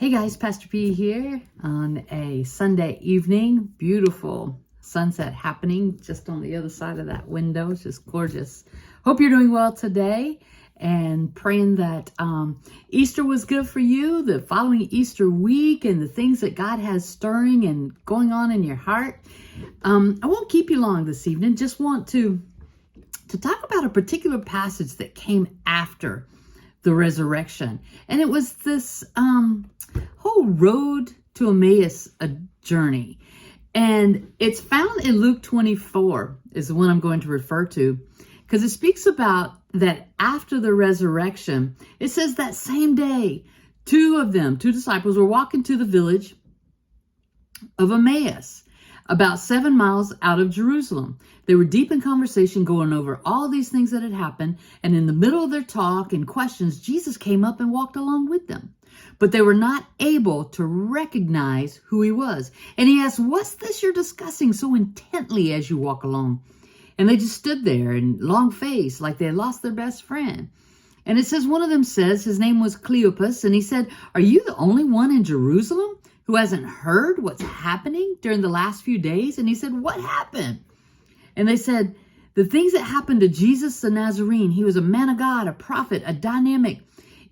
Hey guys, Pastor P here on a Sunday evening. Beautiful sunset happening just on the other side of that window. It's just gorgeous. Hope you're doing well today and praying that Easter was good for you, the following Easter week, and the things that God has stirring and going on in your heart. I won't keep you long this evening. Just want to talk about a particular passage that came after the resurrection. And it was this whole road to Emmaus a journey. And it's found in Luke 24 is the one I'm going to refer to, because it speaks about that after the resurrection. It says that same day, two disciples, were walking to the village of Emmaus, about 7 miles out of Jerusalem. They were deep in conversation, going over all these things that had happened. And in the middle of their talk and questions, Jesus came up and walked along with them. But they were not able to recognize who he was. And he asked, "What's this you're discussing so intently as you walk along?" And they just stood there and long-faced, like they had lost their best friend. And it says, one of them says, his name was Cleopas, and he said, "Are you the only one in Jerusalem who hasn't heard what's happening during the last few days?" And he said, "What happened?" And they said, "The things that happened to Jesus the Nazarene. He was a man of God, a prophet, a dynamic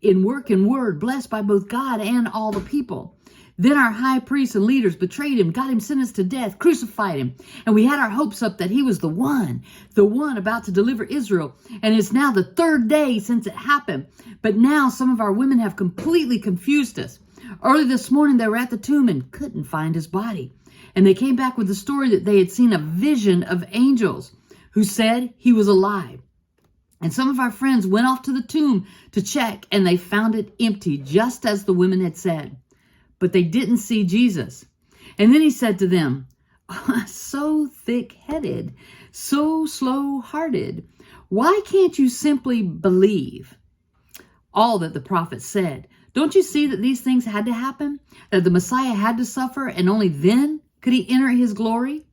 in work and word, blessed by both God and all the people. Then our high priests and leaders betrayed him, got him sentenced to death, crucified him. And we had our hopes up that he was the one about to deliver Israel. And it's now the third day since it happened. But now some of our women have completely confused us. Early this morning, they were at the tomb and couldn't find his body. And they came back with the story that they had seen a vision of angels who said he was alive. And some of our friends went off to the tomb to check, and they found it empty, just as the women had said. But they didn't see Jesus." And then he said to them, "So thick-headed, so slow-hearted, why can't you simply believe all that the prophets said? Don't you see that these things had to happen? That the Messiah had to suffer, and only then could he enter his glory?"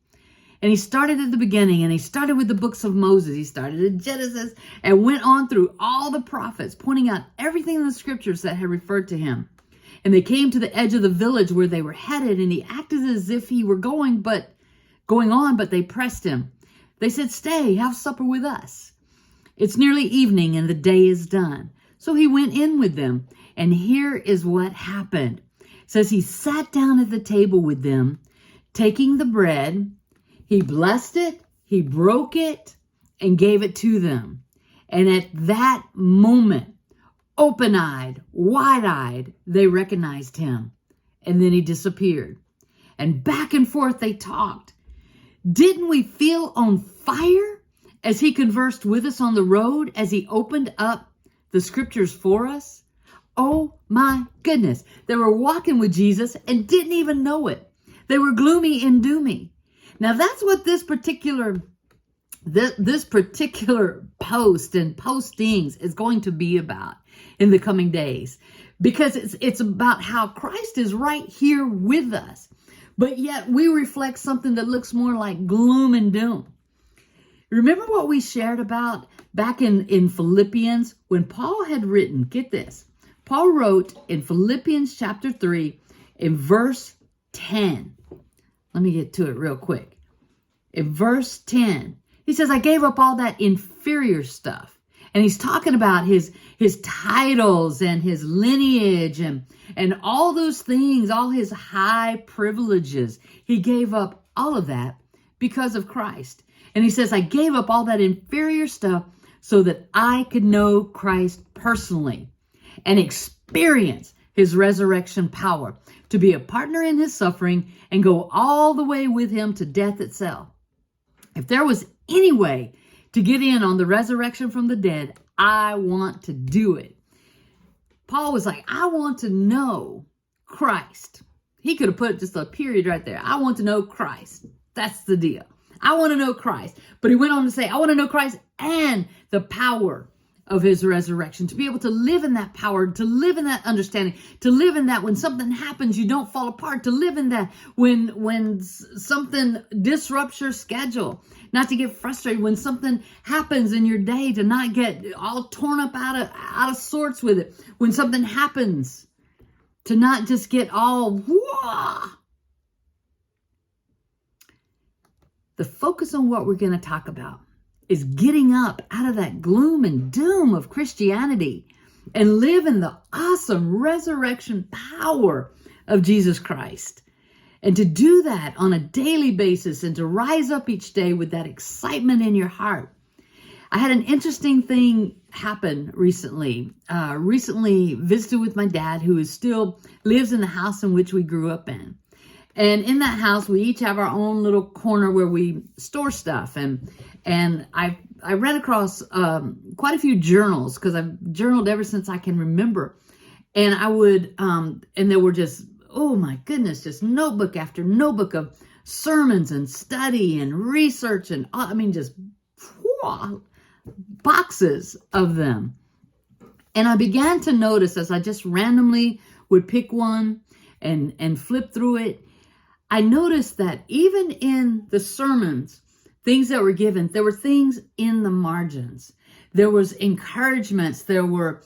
And he started at the beginning, and he started with the books of Moses. He started in Genesis and went on through all the prophets, pointing out everything in the scriptures that had referred to him. And they came to the edge of the village where they were headed, and he acted as if he were going on, but they pressed him. They said, "Stay, have supper with us. It's nearly evening, and the day is done." So he went in with them, and here is what happened. It says he sat down at the table with them, taking the bread. He blessed it, he broke it, and gave it to them. And at that moment, open-eyed, wide-eyed, they recognized him. And then he disappeared. And back and forth they talked. "Didn't we feel on fire as he conversed with us on the road, as he opened up the scriptures for us?" Oh my goodness. They were walking with Jesus and didn't even know it. They were gloomy and doomy. Now that's what this particular post and postings is going to be about in the coming days, because it's about how Christ is right here with us, but yet we reflect something that looks more like gloom and doom. Remember what we shared about back in Philippians when Paul had written, get this, Paul wrote in Philippians chapter 3 in verse 10. Let me get to it real quick. In verse 10, he says, "I gave up all that inferior stuff." And he's talking about his titles and his lineage and all those things, all his high privileges. He gave up all of that because of Christ. And he says, "I gave up all that inferior stuff so that I could know Christ personally and experience his resurrection power, to be a partner in his suffering and go all the way with him to death itself. If there was any way to get in on the resurrection from the dead, I want to do it." Paul was like, I want to know Christ. He could have put just a period right there. I want to know Christ. That's the deal. I want to know Christ. But he went on to say, I want to know Christ and the power of his resurrection, to be able to live in that power, to live in that understanding, to live in that when something happens, you don't fall apart, to live in that when something disrupts your schedule, not to get frustrated when something happens in your day, to not get all torn up out of sorts with it. When something happens, to not just get all, whoa. The focus on what we're going to talk about is getting up out of that gloom and doom of Christianity and live in the awesome resurrection power of Jesus Christ. And to do that on a daily basis and to rise up each day with that excitement in your heart. I had an interesting thing happen recently. Recently visited with my dad, who still lives in the house in which we grew up in. And in that house, we each have our own little corner where we store stuff. And I ran across quite a few journals, because I've journaled ever since I can remember. And I would, and there were just, oh my goodness, just notebook after notebook of sermons and study and research. And I mean, just whoa, boxes of them. And I began to notice, as I just randomly would pick one and flip through it, I noticed that even in the sermons, things that were given, there were things in the margins. There was encouragements. There were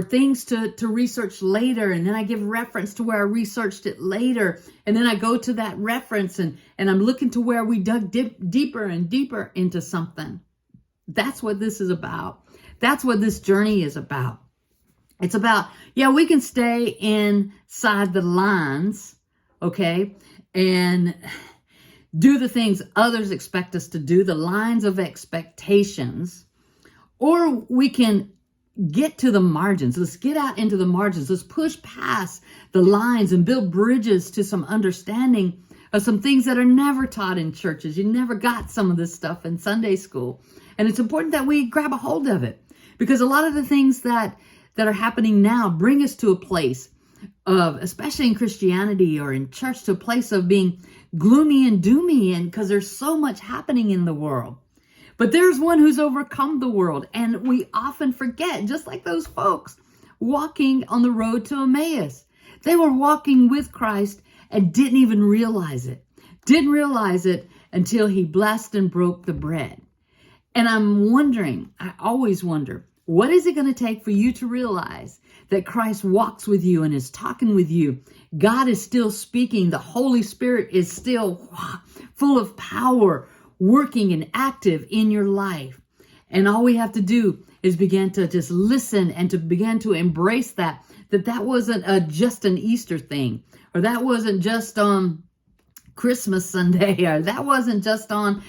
things to research later. And then I give reference to where I researched it later. And then I go to that reference and I'm looking to where we dug deeper and deeper into something. That's what this is about. That's what this journey is about. It's about, yeah, we can stay inside the lines, okay, and do the things others expect us to do, the lines of expectations, or we can get to the margins. Let's get out into the margins. Let's push past the lines and build bridges to some understanding of some things that are never taught in churches. You never got some of this stuff in Sunday school. And it's important that we grab a hold of it, because a lot of the things that are happening now bring us to a place of, especially in Christianity or in church, to a place of being gloomy and doomy, and because there's so much happening in the world. But there's one who's overcome the world, and we often forget, just like those folks walking on the road to Emmaus. They were walking with Christ and didn't even realize it. Didn't realize it until he blessed and broke the bread. And I'm wondering, I always wonder, what is it going to take for you to realize that Christ walks with you and is talking with you? God is still speaking. The Holy Spirit is still full of power, working and active in your life. And all we have to do is begin to just listen and to begin to embrace that wasn't just an Easter thing, or that wasn't just on Christmas Sunday, or that wasn't just on,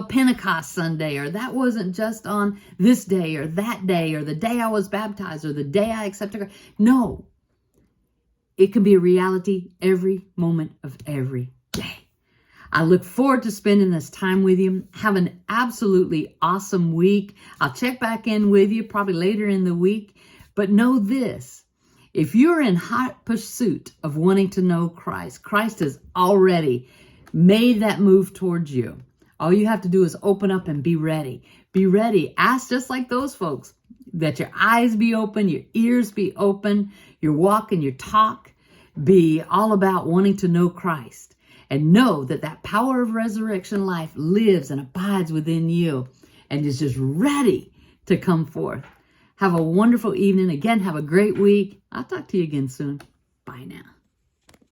Pentecost Sunday, or that wasn't just on this day or that day, or the day I was baptized, or the day I accepted Christ. No, it can be a reality every moment of every day. I look forward to spending this time with you. Have an absolutely awesome week. I'll check back in with you probably later in the week. But know this, if you're in hot pursuit of wanting to know Christ, Christ has already made that move towards you. All you have to do is open up and be ready. Be ready. Ask, just like those folks, that your eyes be open, your ears be open, your walk and your talk be all about wanting to know Christ. And know that power of resurrection life lives and abides within you and is just ready to come forth. Have a wonderful evening. Again, have a great week. I'll talk to you again soon. Bye now.